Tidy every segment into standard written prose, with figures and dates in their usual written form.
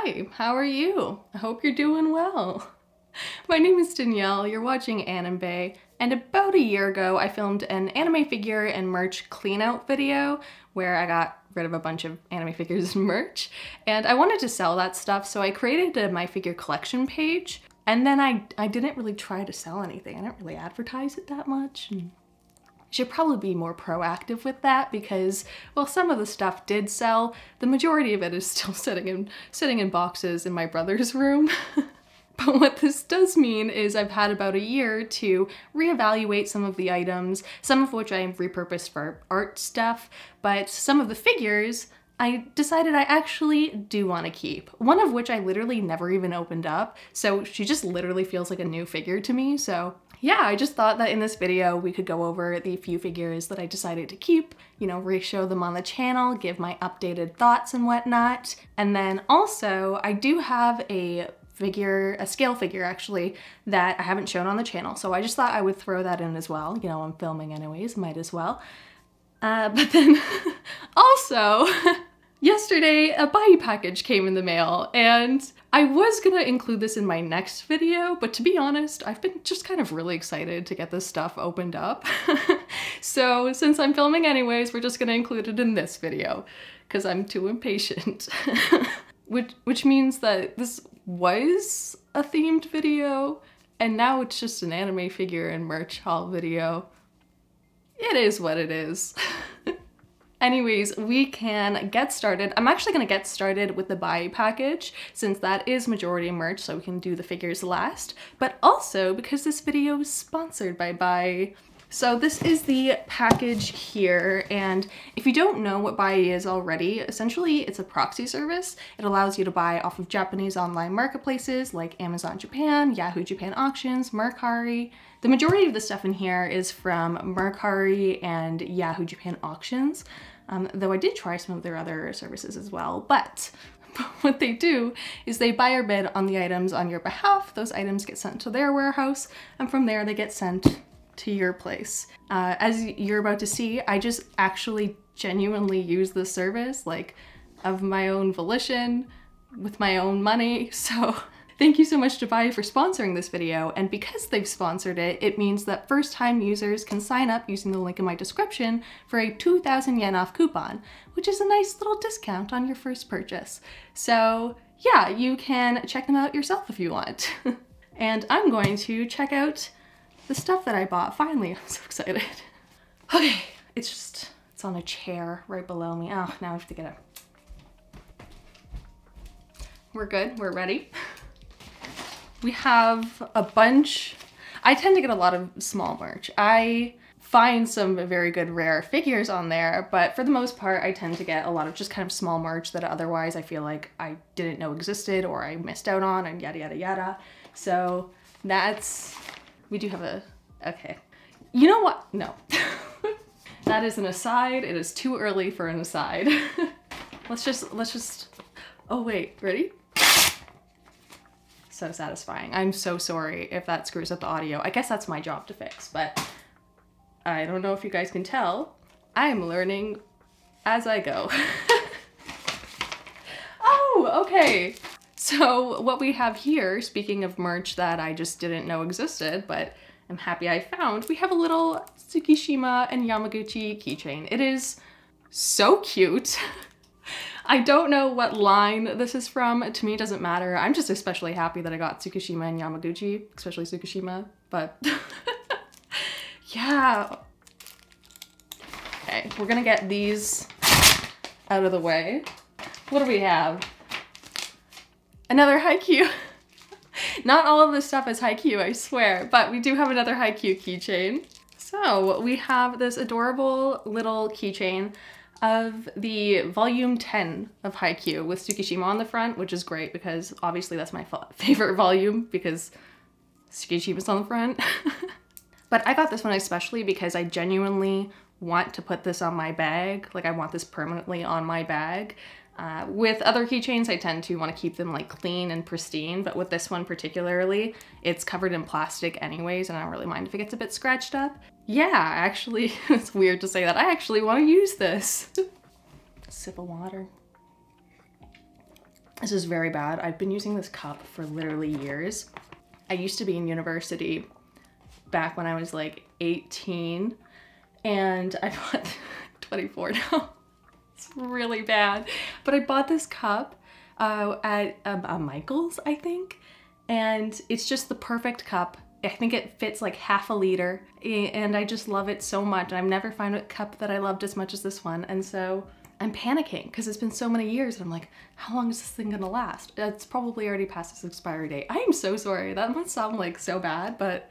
Hi, how are you? I hope you're doing well. My name is Danielle, you're watching Anime, and about a year ago I filmed an anime figure and merch clean out video where I got rid of a bunch of anime figures and merch, and I wanted to sell that stuff, so I created a my figure collection page, and then I didn't really try to sell anything. I didn't really advertise it that much. I should probably be more proactive with that because, well, some of the stuff did sell. The majority of it is still sitting in boxes in my brother's room. But what this does mean is I've had about a year to reevaluate some of the items, some of which I have repurposed for art stuff, but some of the figures I decided I actually do want to keep. One of which I literally never even opened up, so she just literally feels like a new figure to me, so yeah, I just thought that in this video we could go over the few figures that I decided to keep, you know, re-show them on the channel, give my updated thoughts and whatnot. And then also, I do have a scale figure actually, that I haven't shown on the channel, so I just thought I would throw that in as well. You know, I'm filming anyways, might as well. But then also, yesterday a Freiwah package came in the mail, and I was gonna include this in my next video, but to be honest, I've been just kind of really excited to get this stuff opened up. So since I'm filming anyways, we're just gonna include it in this video, because I'm too impatient. Which means that this was a themed video, and now it's just an anime figure and merch haul video. It is what it is. Anyways, we can get started. I'm actually gonna get started with the Freiwah package since that is majority merch, so we can do the figures last, but also because this video is sponsored by Freiwah. So this is the package here, and if you don't know what Freiwah is already, essentially it's a proxy service. It allows you to buy off of Japanese online marketplaces like Amazon Japan, Yahoo Japan Auctions, Mercari. The majority of the stuff in here is from Mercari and Yahoo Japan Auctions, though I did try some of their other services as well. But what they do is they buy or bid on the items on your behalf. Those items get sent to their warehouse, and from there they get sent to your place. As you're about to see, I just actually genuinely use this service, like, of my own volition, with my own money, so thank you so much to Freiwah for sponsoring this video, and because they've sponsored it, it means that first-time users can sign up using the link in my description for a 2,000 yen off coupon, which is a nice little discount on your first purchase. So yeah, you can check them out yourself if you want. And I'm going to check out the stuff that I bought. Finally, I'm so excited. Okay, it's on a chair right below me. Oh, now I have to get it. We're good, we're ready. We have a bunch. I tend to get a lot of small merch. I find some very good rare figures on there, but for the most part, I tend to get a lot of just kind of small merch that otherwise I feel like I didn't know existed or I missed out on, and yada yada yada. So that's, we do have a, okay. You know what? No. That is an aside. It is too early for an aside. let's just, oh wait, ready? So satisfying. I'm so sorry if that screws up the audio. I guess that's my job to fix, but I don't know if you guys can tell. I'm learning as I go. Oh, okay. So what we have here, speaking of merch that I just didn't know existed, but I'm happy I found, we have a little Tsukishima and Yamaguchi keychain. It is so cute. I don't know what line this is from. To me, it doesn't matter. I'm just especially happy that I got Tsukishima and Yamaguchi, especially Tsukishima, but yeah. Okay, we're gonna get these out of the way. What do we have? Another Haikyuu. Not all of this stuff is Haikyuu, I swear, but we do have another Haikyuu keychain. So we have this adorable little keychain of the volume 10 of Haikyuu with Tsukishima on the front, which is great because obviously that's my favorite volume because Tsukishima's on the front. But I got this one especially because I genuinely want to put this on my bag. Like, I want this permanently on my bag. With other keychains, I tend to want to keep them like clean and pristine, but with this one particularly, it's covered in plastic anyways, and I don't really mind if it gets a bit scratched up. Yeah, actually, it's weird to say that. I actually want to use this. Sip of water. This is very bad. I've been using this cup for literally years. I used to be in university back when I was like 18, and I bought 24 now. It's really bad. But I bought this cup at Michael's, I think, and it's just the perfect cup. I think it fits like half a liter, and I just love it so much. I've never found a cup that I loved as much as this one, and so I'm panicking because it's been so many years, and I'm like, how long is this thing gonna last? It's probably already past its expiry date. I am so sorry. That must sound like so bad, but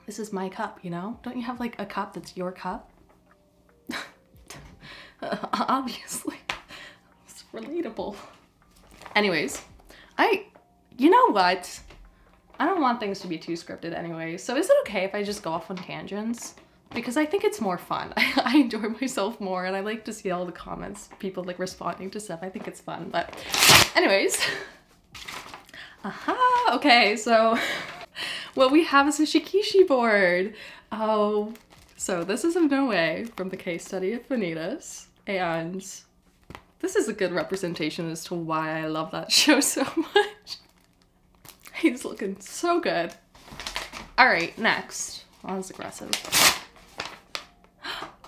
this is my cup, you know? Don't you have like a cup that's your cup? Obviously. It's relatable. Anyways, you know what? I don't want things to be too scripted anyway, so is it okay if I just go off on tangents? Because I think it's more fun. I enjoy myself more, and I like to see all the comments, people like responding to stuff. I think it's fun, but anyways. Aha, okay, so what we have is a shikishi board. Oh, so this is of No Way from the case study of Vanitas, and this is a good representation as to why I love that show so much. He's looking so good. All right, next. Oh, that was aggressive.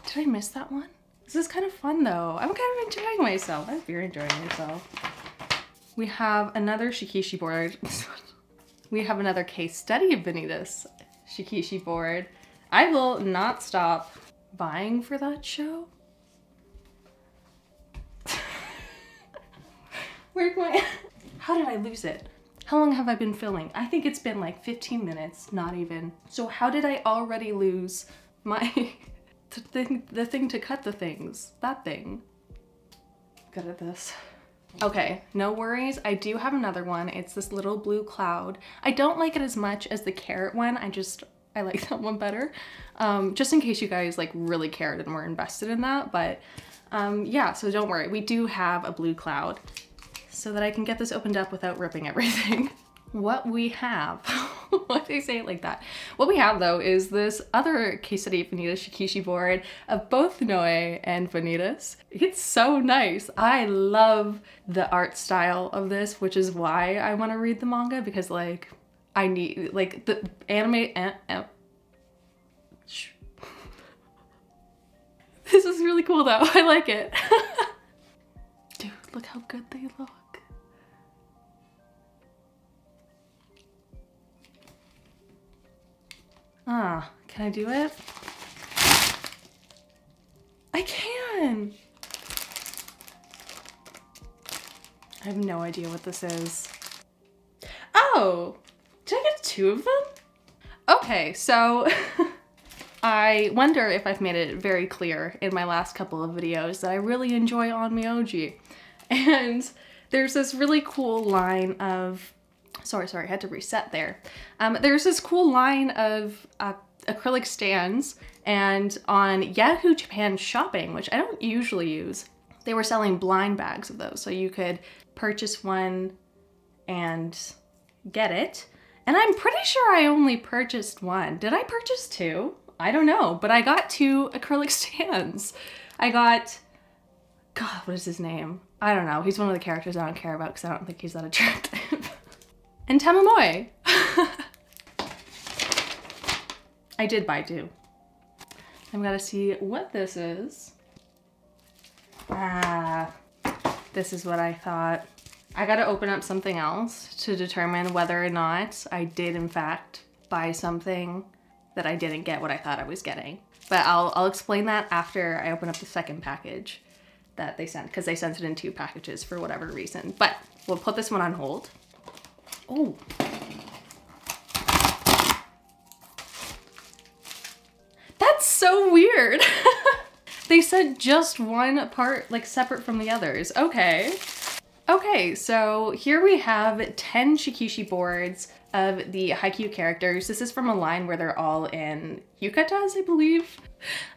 Did I miss that one? This is kind of fun though. I'm kind of enjoying myself. I hope you're enjoying yourself. We have another shikishi board. We have another case study of Vanitas shikishi board. I will not stop buying for that show. Where'd my... How did I lose it? How long have I been filming? I think it's been like 15 minutes, not even. So how did I already lose my... the thing to cut the things? That thing. Good at this. Okay, no worries. I do have another one. It's this little blue cloud. I don't like it as much as the carrot one. I like that one better. Just in case you guys like really cared and were invested in that. But yeah, so don't worry. We do have a blue cloud so that I can get this opened up without ripping everything. What we have, why do they say it like that? What we have though is this other case study Vanitas shikishi board of both Noe and Vanitas. It's so nice. I love the art style of this, which is why I want to read the manga, because like I need like the anime. This is really cool though. I like it. Dude, look how good they look. Ah, can I do it? I can! I have no idea what this is. Oh! Did I get 2 of them? Okay, so I wonder if I've made it very clear in my last couple of videos that I really enjoy Onmyoji. And there's this really cool line of... Sorry, I had to reset there. There's this cool line of acrylic stands, and on Yahoo Japan Shopping, which I don't usually use, they were selling blind bags of those. So you could purchase one and get it. And I'm pretty sure I only purchased one. Did I purchase 2? I don't know, but I got 2 acrylic stands. I got, God, what is his name? I don't know. He's one of the characters I don't care about because I don't think he's that attractive. And Tamamoe. I did buy 2. I'm gonna see what this is. Ah, this is what I thought. I gotta open up something else to determine whether or not I did in fact buy something that I didn't get what I thought I was getting. But I'll explain that after I open up the second package that they sent, because they sent it in 2 packages for whatever reason. But we'll put this one on hold. Oh. That's so weird. They said just one part, like separate from the others. Okay. Okay, so here we have 10 shikishi boards of the Haikyuu characters. This is from a line where they're all in yukatas, I believe.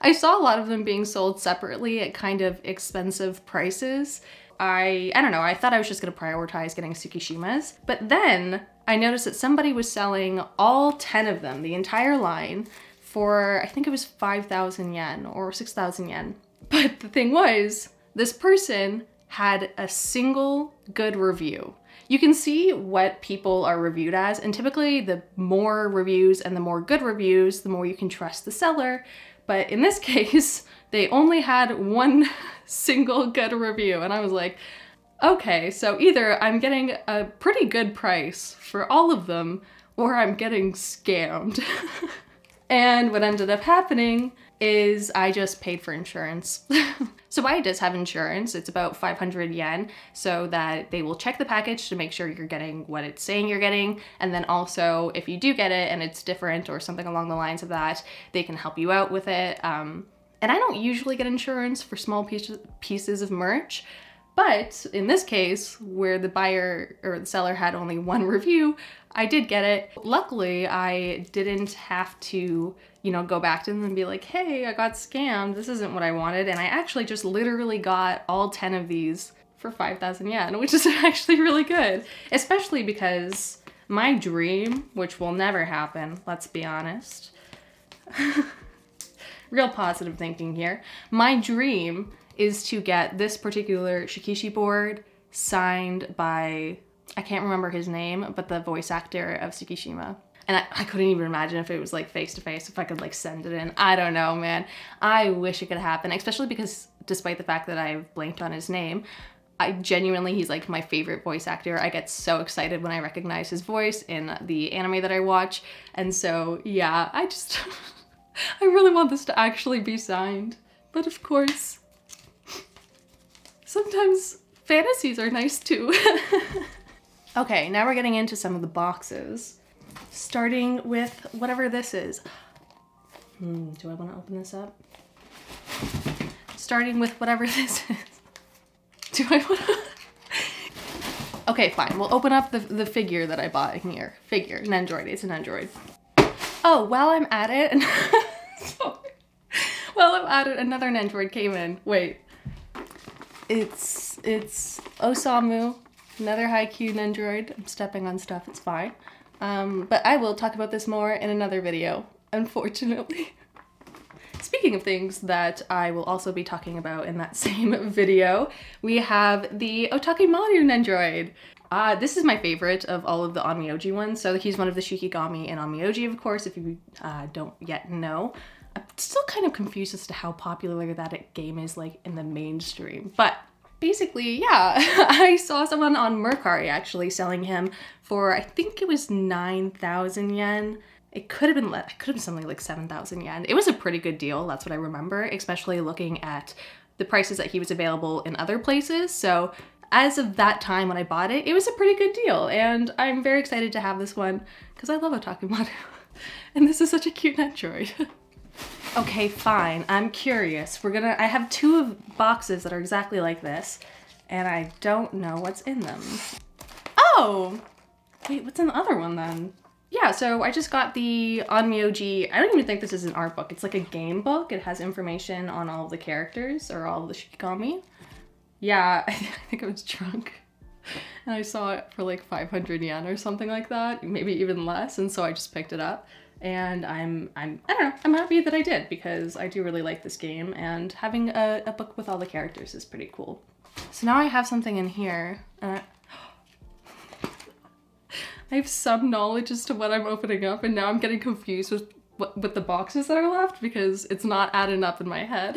I saw a lot of them being sold separately at kind of expensive prices. I don't know, I thought I was just gonna prioritize getting Tsukishimas, but then I noticed that somebody was selling all 10 of them, the entire line, for I think it was 5,000 yen or 6,000 yen. But the thing was, this person had a single good review. you can see what people are reviewed as, and typically the more reviews and the more good reviews, the more you can trust the seller. But in this case, they only had one single good review, and I was like, okay, so either I'm getting a pretty good price for all of them, or I'm getting scammed. And what ended up happening is I just paid for insurance. So Freiwah does have insurance. It's about 500 yen, so that they will check the package to make sure you're getting what it's saying you're getting. And then also, if you do get it and it's different or something along the lines of that, they can help you out with it. And I don't usually get insurance for small pieces of merch, but in this case, where the buyer or the seller had only one review, I did get it. Luckily, I didn't have to, you know, go back to them and be like, hey, I got scammed. This isn't what I wanted. And I actually just literally got all 10 of these for 5,000 yen, which is actually really good, especially because my dream, which will never happen, let's be honest, real positive thinking here, my dream is to get this particular Fishyyy board signed by, I can't remember his name, but the voice actor of Tsukishima. And I couldn't even imagine if it was like face to face, if I could like send it in. I don't know, man. I wish it could happen, especially because despite the fact that I've blanked on his name, I genuinely, he's like my favorite voice actor. I get so excited when I recognize his voice in the anime that I watch. And so, yeah, I just, I really want this to actually be signed. But of course, sometimes fantasies are nice too. Okay, now we're getting into some of the boxes. Starting with whatever this is. Do I want to open this up? Starting with whatever this is. Do I want to? Okay, fine. We'll open up the figure that I bought here. Figure, an android. It's an android. Oh, while I'm at it, sorry. While I'm at it, another android came in. Wait. It's Osamu, another high-Q android. I'm stepping on stuff, it's fine. But I will talk about this more in another video, unfortunately. Speaking of things that I will also be talking about in that same video, we have the Otakimaru Nendroid. This is my favorite of all of the Onmyoji ones. So he's one of the Shikigami in Onmyoji, of course, if you don't yet know. I'm still kind of confused as to how popular that game is like in the mainstream, but basically, yeah, I saw someone on Mercari actually selling him for, I think it was 9,000 yen. It could have been less, it could have been something like 7,000 yen. It was a pretty good deal, that's what I remember, especially looking at the prices that he was available in other places. So as of that time when I bought it, it was a pretty good deal, and I'm very excited to have this one because I love Otakimaru. And this is such a cute android. Okay, fine, I'm curious. I have two boxes that are exactly like this, and I don't know what's in them. Oh! Wait, what's in the other one then? Yeah, so I just got the Onmyoji, I don't even think this is an art book, it's like a game book. It has information on all of the characters, or all of the Shikigami. Yeah, I think I was drunk. And I saw it for like 500 yen or something like that, maybe even less, and so I just picked it up. And I don't know, I'm happy that I did because I do really like this game, and having a book with all the characters is pretty cool. So now I have something in here. I have some knowledge as to what I'm opening up, and now I'm getting confused with the boxes that are left because it's not adding up in my head.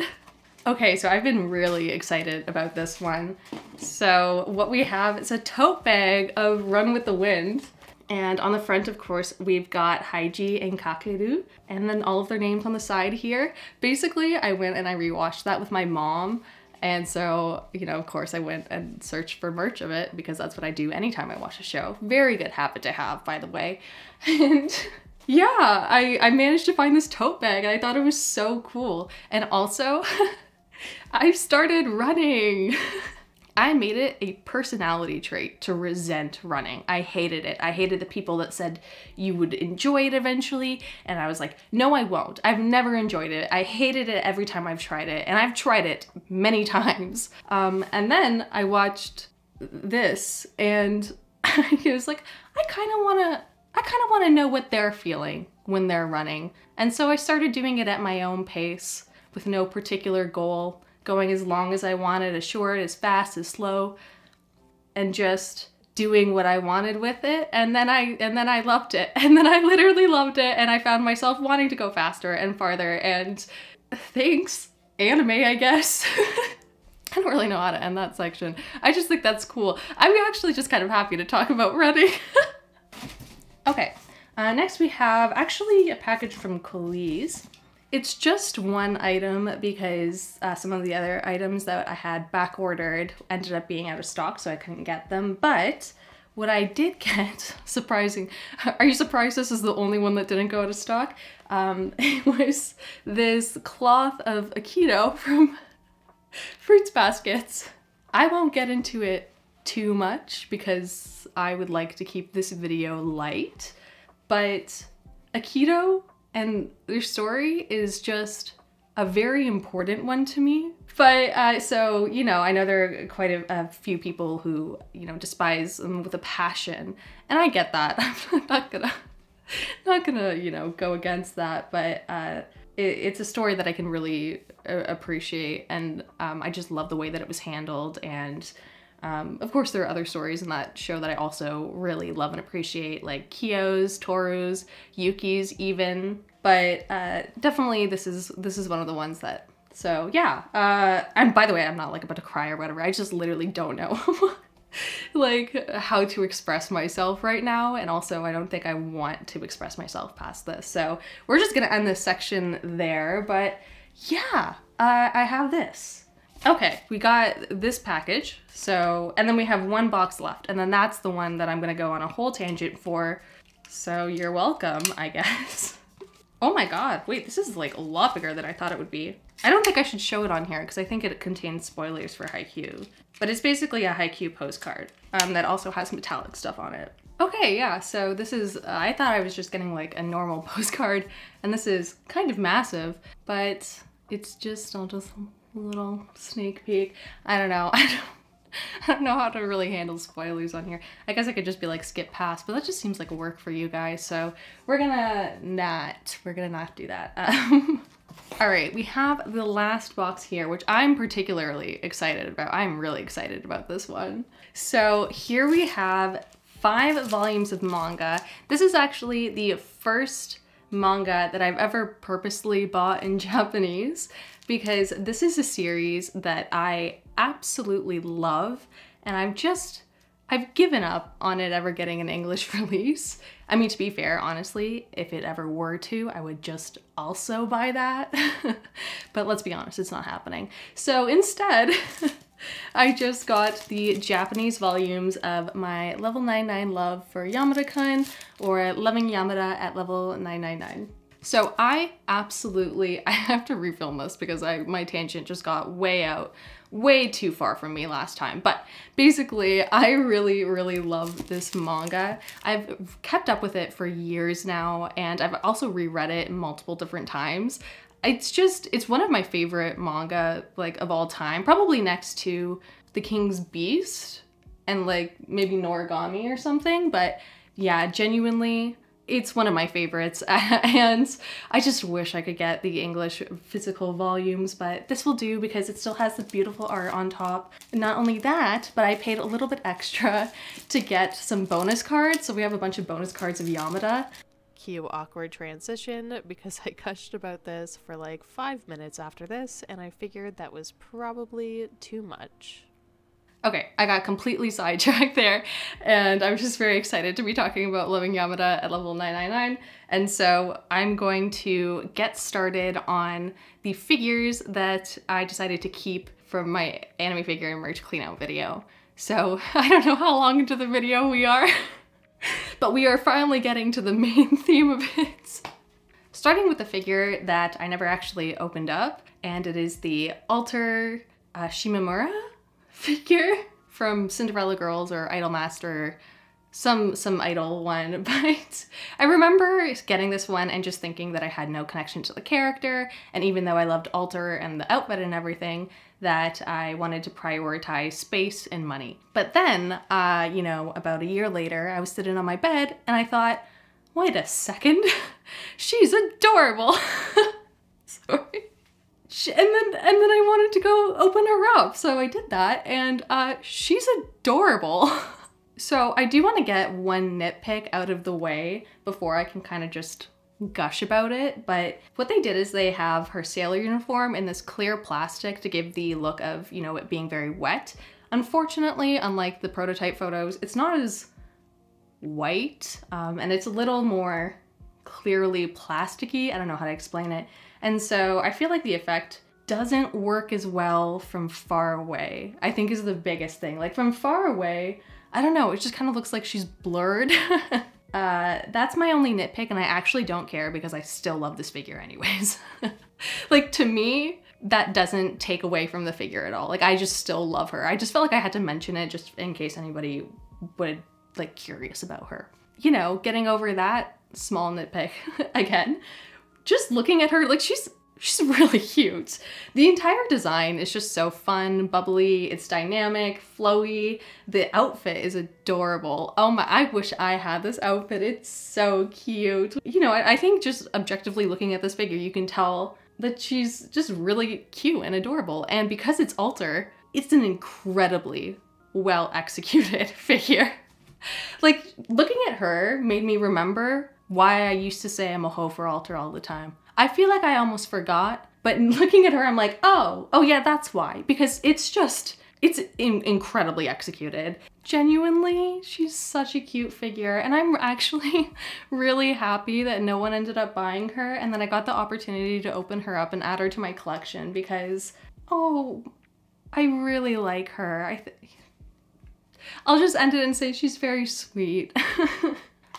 Okay, so I've been really excited about this one. So what we have is a tote bag of Run with the Wind. And on the front, of course, we've got Haiji and Kakeru, and then all of their names on the side here. Basically, I went and I rewatched that with my mom. And so, you know, of course, I went and searched for merch of it because that's what I do anytime I watch a show. Very good habit to have, by the way. And yeah, I managed to find this tote bag, and I thought it was so cool. And also, I've started running. I made it a personality trait to resent running. I hated it. I hated the people that said you would enjoy it eventually, and I was like, no, I won't. I've never enjoyed it. I hated it every time I've tried it, and I've tried it many times. And then I watched this, and I was like, I kind of want to know what they're feeling when they're running. And so I started doing it at my own pace with no particular goal, going as long as I wanted, as short, as fast, as slow, and just doing what I wanted with it, and then I loved it, and then I literally loved it, and I found myself wanting to go faster and farther, and thanks, anime, I guess. I don't really know how to end that section. I just think that's cool. I'm actually just kind of happy to talk about running. Okay, next we have actually a package from Cooley's. It's just one item because some of the other items that I had back ordered ended up being out of stock, so I couldn't get them. But what I did get, surprising, are you surprised this is the only one that didn't go out of stock? It was this cloth of Aikido from Fruits Baskets. I won't get into it too much because I would like to keep this video light, but Aikido and their story is just a very important one to me. But so, you know, I know there are quite a few people who, you know, despise them with a passion, and I get that. I'm not gonna, you know, go against that, but it's a story that I can really appreciate, and I just love the way that it was handled. And of course there are other stories in that show that I also really love and appreciate, like Kyo's, Toru's, Yuki's even, but definitely this is one of the ones that, so yeah. And by the way, I'm not like about to cry or whatever, I just literally don't know like how to express myself right now, and also I don't think I want to express myself past this, so we're just gonna end this section there. But yeah, I have this. Okay, we got this package, so, and then we have one box left, and then that's the one that I'm gonna go on a whole tangent for, so you're welcome, I guess. Oh my god, wait, this is like a lot bigger than I thought it would be. I don't think I should show it on here because I think it contains spoilers for Haikyuu, but it's basically a Haikyuu postcard that also has metallic stuff on it. Okay, yeah, so this is, I thought I was just getting like a normal postcard, and this is kind of massive, but it's just, I'll just, a little sneak peek. I don't know. I don't know how to really handle spoilers on here. I guess I could just be like skip past, but that just seems like work for you guys, so we're gonna not do that. All right, we have the last box here, which I'm particularly excited about. I'm really excited about this one. So here we have 5 volumes of manga. This is actually the first manga that I've ever purposely bought in Japanese, because this is a series that I absolutely love, and I've given up on it ever getting an English release. I mean, to be fair, honestly, if it ever were to, I would just also buy that. But let's be honest, it's not happening. So instead, I just got the Japanese volumes of my level 99 love for Yamada-kun, or Loving Yamada at level 999. So I have to refilm this because my tangent just got way too far from me last time. But basically, I really, really love this manga. I've kept up with it for years now, and I've also reread it multiple different times. It's one of my favorite manga, like, of all time, probably next to The King's Beast and like maybe Noragami or something. But yeah, genuinely, it's one of my favorites, and I just wish I could get the English physical volumes, but this will do because it still has the beautiful art on top. And not only that, but I paid a little bit extra to get some bonus cards, so we have a bunch of bonus cards of Yamada. Cue awkward transition, because I gushed about this for like 5 minutes after this, and I figured that was probably too much. Okay, I got completely sidetracked there, and I'm just very excited to be talking about Loving Yamada at level 999. And so I'm going to get started on the figures that I decided to keep from my anime figure and merch clean out video. So I don't know how long into the video we are, but we are finally getting to the main theme of it. Starting with the figure that I never actually opened up, and it is the Alter Shimamura figure from Cinderella Girls or Idolmaster, some idol one. But I remember getting this one and just thinking that I had no connection to the character, and even though I loved Alter and the outfit and everything, that I wanted to prioritize space and money. But then, you know, about a year later, I was sitting on my bed and I thought, wait a second, she's adorable. Sorry. And then I wanted to go open her up, so I did that, and she's adorable. So I do want to get one nitpick out of the way before I can kind of just gush about it, but what they did is they have her sailor uniform in this clear plastic to give the look of, you know, it being very wet. Unfortunately, unlike the prototype photos, it's not as white, and it's a little more clearly plasticky. I don't know how to explain it. And so I feel like the effect doesn't work as well from far away, I think is the biggest thing. Like from far away, I don't know, it just kind of looks like she's blurred. That's my only nitpick, and I actually don't care because I still love this figure anyways. Like to me, that doesn't take away from the figure at all. Like I just still love her. I just felt like I had to mention it just in case anybody would like curious about her. You know, getting over that small nitpick again, just looking at her, like she's really cute. The entire design is just so fun, bubbly, it's dynamic, flowy. The outfit is adorable. Oh my, I wish I had this outfit. It's so cute. You know, I think just objectively looking at this figure, you can tell that she's just really cute and adorable. And because it's Alter, it's an incredibly well executed figure. Like looking at her made me remember why I used to say I'm a hoe for Alter all the time. I feel like I almost forgot, but looking at her, I'm like, oh yeah, that's why. Because it's incredibly executed. Genuinely, she's such a cute figure. And I'm actually really happy that no one ended up buying her. And then I got the opportunity to open her up and add her to my collection because, oh, I really like her. I'll just end it and say she's very sweet.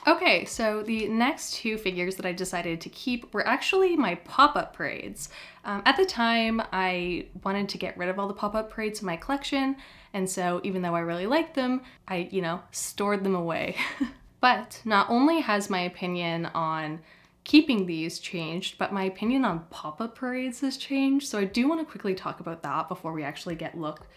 Okay, so the next two figures that I decided to keep were actually my pop-up parades. At the time, I wanted to get rid of all the pop-up parades in my collection, and so even though I really liked them, I, you know, stored them away. But not only has my opinion on keeping these changed, but my opinion on pop-up parades has changed, so I do want to quickly talk about that before we actually look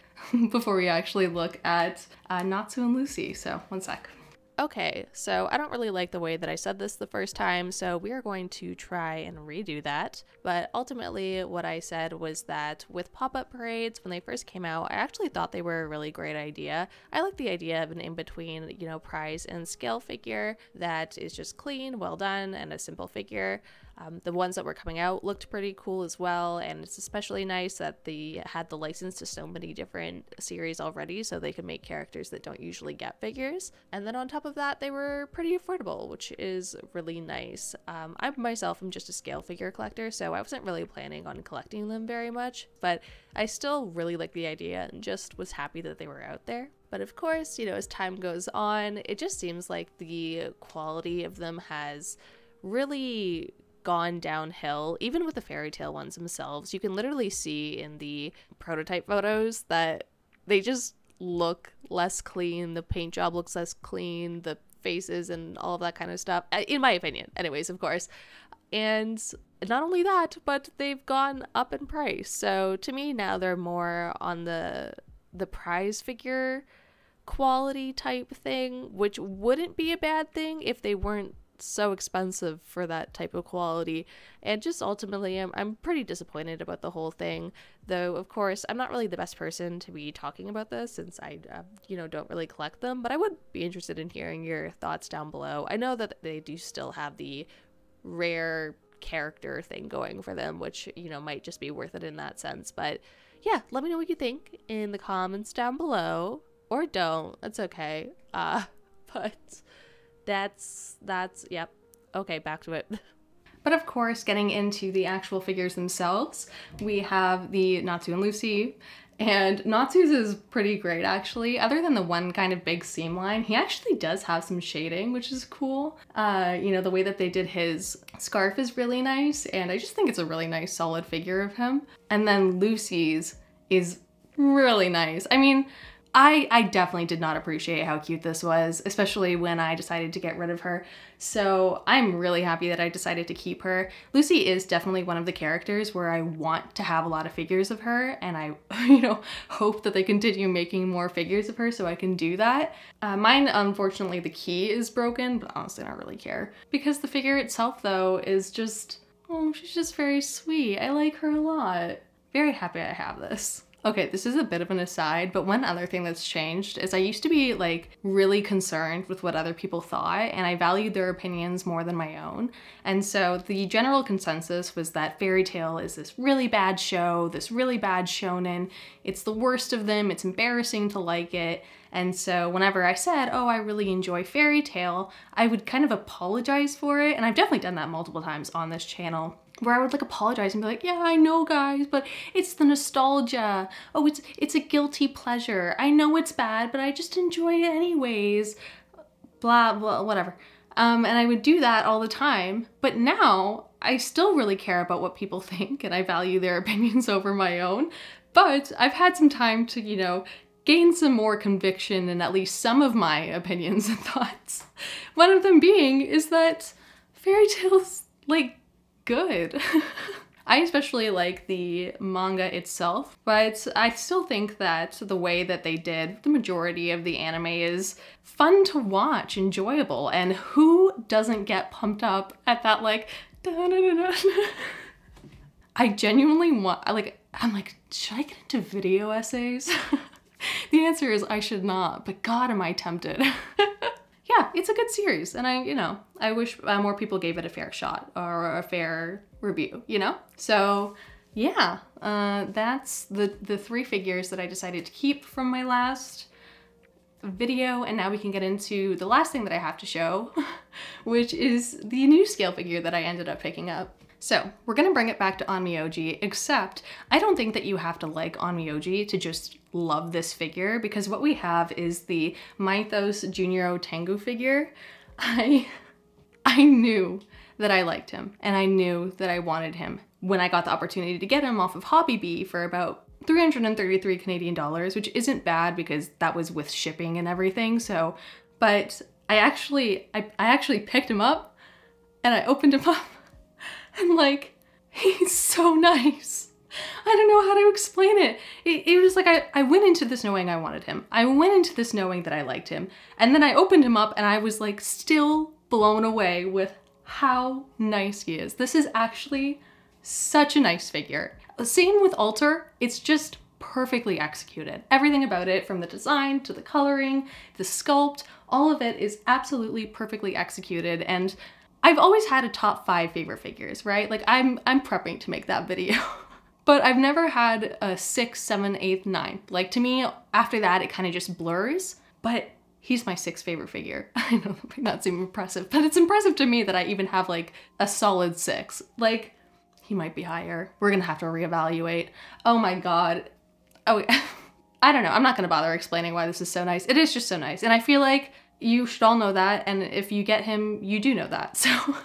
at Natsu and Lucy, so one sec. Okay, so I don't really like the way that I said this the first time, so we are going to try and redo that. But ultimately, what I said was that with pop-up parades, when they first came out, I actually thought they were a really great idea. I like the idea of an in-between, you know, prize and scale figure that is just clean, well done, and a simple figure. The ones that were coming out looked pretty cool as well, and it's especially nice that they had the license to so many different series already, so they could make characters that don't usually get figures. And then on top of that, they were pretty affordable, which is really nice. I myself am just a scale figure collector, so I wasn't really planning on collecting them very much, but I still really like the idea and just was happy that they were out there. But of course, you know, as time goes on, it just seems like the quality of them has really gone downhill. Even with the fairy tale ones themselves, you can literally see in the prototype photos that they just look less clean. The paint job looks less clean, the faces and all of that kind of stuff, in my opinion anyways, of course. And not only that, but they've gone up in price. So to me now they're more on the prize figure quality type thing, which wouldn't be a bad thing if they weren't so expensive for that type of quality. And just ultimately I'm pretty disappointed about the whole thing, though of course I'm not really the best person to be talking about this since I you know, don't really collect them, but I would be interested in hearing your thoughts down below. I know that they do still have the rare character thing going for them, which, you know, might just be worth it in that sense. But yeah, let me know what you think in the comments down below, or don't, that's okay. But that's yep. Okay, back to it. But of course, getting into the actual figures themselves, we have the Natsu and Lucy, and Natsu's is pretty great actually. Other than the one kind of big seam line, he actually does have some shading, which is cool. You know, the way that they did his scarf is really nice, and I just think it's a really nice solid figure of him. And then Lucy's is really nice. I mean, I definitely did not appreciate how cute this was, especially when I decided to get rid of her. So I'm really happy that I decided to keep her. Lucy is definitely one of the characters where I want to have a lot of figures of her, and I, you know, hope that they continue making more figures of her so I can do that. Mine, unfortunately, the key is broken, but honestly I don't really care. Because the figure itself, though, is just, oh, she's just very sweet. I like her a lot. Very happy I have this. Okay, this is a bit of an aside, but one other thing that's changed is I used to be like really concerned with what other people thought, and I valued their opinions more than my own. And so the general consensus was that Fairy Tail is this really bad show, this really bad shonen. It's the worst of them, it's embarrassing to like it. And so whenever I said, oh, I really enjoy Fairy Tail, I would kind of apologize for it. And I've definitely done that multiple times on this channel, where I would like apologize and be like, yeah, I know guys, but it's the nostalgia. Oh, it's a guilty pleasure. I know it's bad, but I just enjoy it anyways. Blah, blah, whatever. And I would do that all the time. But now I still really care about what people think and I value their opinions over my own. But I've had some time to, you know, gain some more conviction in at least some of my opinions and thoughts. One of them being is that Fairy Tail's like good. I especially like the manga itself, but I still think that the way that they did the majority of the anime is fun to watch, enjoyable, and who doesn't get pumped up at that like da-da-da-da. I genuinely want, I'm like, should I get into video essays? The answer is I should not, but God, am I tempted. Yeah, it's a good series, and I wish more people gave it a fair shot or a fair review, you know? So yeah, that's the 3 figures that I decided to keep from my last video, and now we can get into the last thing that I have to show, which is the new scale figure that I ended up picking up. So we're gonna bring it back to Onmyoji, except I don't think that you have to like Onmyoji to just love this figure, because what we have is the Mythos Junior Tengu figure. I knew that I liked him, and I knew that I wanted him when I got the opportunity to get him off of Hobby Bee for about 333 Canadian dollars, which isn't bad because that was with shipping and everything. So, but I actually picked him up and I opened him up. And like, he's so nice. I don't know how to explain it. It was like I went into this knowing I wanted him. I went into this knowing that I liked him. And then I opened him up and I was like still blown away with how nice he is. This is actually such a nice figure. Same with Alter, it's just perfectly executed. Everything about it, from the design to the coloring, the sculpt, all of it is absolutely perfectly executed. And I've always had a top 5 favorite figures, right? Like I'm prepping to make that video. But I've never had a 6, 7, 8, 9. Like to me, after that, it kind of just blurs, but he's my 6th favorite figure. I know that might not seem impressive, but it's impressive to me that I even have like a solid 6. Like, he might be higher. We're gonna have to reevaluate. Oh my God. Oh, I don't know. I'm not gonna bother explaining why this is so nice. It is just so nice. And I feel like you should all know that, and if you get him, you do know that. So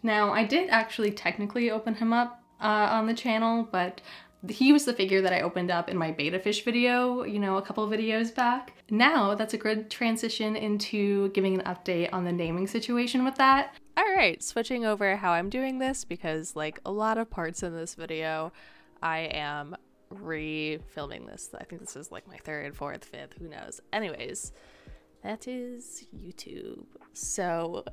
now I did actually technically open him up on the channel, but he was the figure that I opened up in my beta fish video, you know, a couple of videos back. Now that's a good transition into giving an update on the naming situation with that. All right, switching over how I'm doing this, because like a lot of parts in this video, I am re-filming this. I think this is like my 3rd, 4th, 5th, who knows. Anyways, that is YouTube. So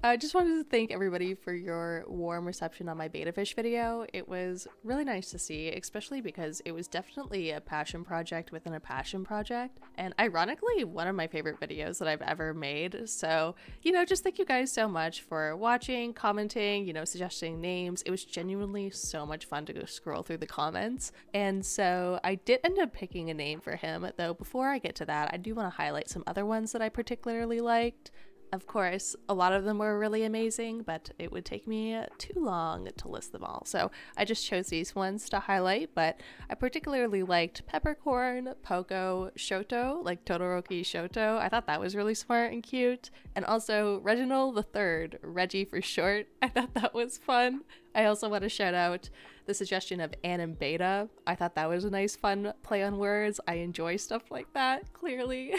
I just wanted to thank everybody for your warm reception on my beta fish video. It was really nice to see, especially because it was definitely a passion project within a passion project, and ironically one of my favorite videos that I've ever made. So, you know, just thank you guys so much for watching, commenting, you know, suggesting names. It was genuinely so much fun to go scroll through the comments. And so I did end up picking a name for him, though before I get to that, I do want to highlight some other ones that I particularly liked. Of course, a lot of them were really amazing, but it would take me too long to list them all. So I just chose these ones to highlight, but I particularly liked Peppercorn, Poco, Shoto, like Todoroki Shoto. I thought that was really smart and cute. And also Reginald III, Reggie for short. I thought that was fun. I also want to shout out the suggestion of Anim Beta. I thought that was a nice fun play on words. I enjoy stuff like that, clearly.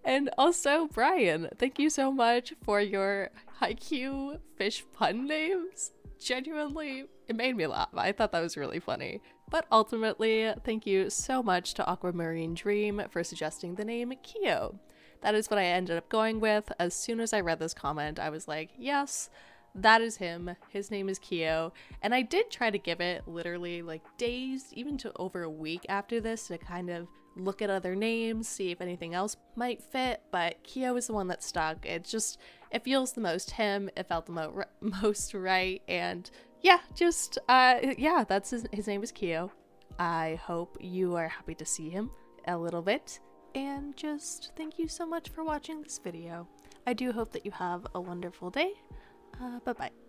And also, Brian, thank you so much for your haiku fish pun names. Genuinely, it made me laugh. I thought that was really funny. But ultimately, thank you so much to Aquamarine Dream for suggesting the name Kyo. That is what I ended up going with. As soon as I read this comment, I was like, yes, that is him. His name is Kyo, and I did try to give it literally like days, even to over a week after this, to kind of look at other names, see if anything else might fit, but Kyo is the one that stuck. It feels the most him, it felt the most right, and yeah, yeah, that's his name is Kyo. I hope you are happy to see him a little bit, and just thank you so much for watching this video. I do hope that you have a wonderful day. Bye-bye.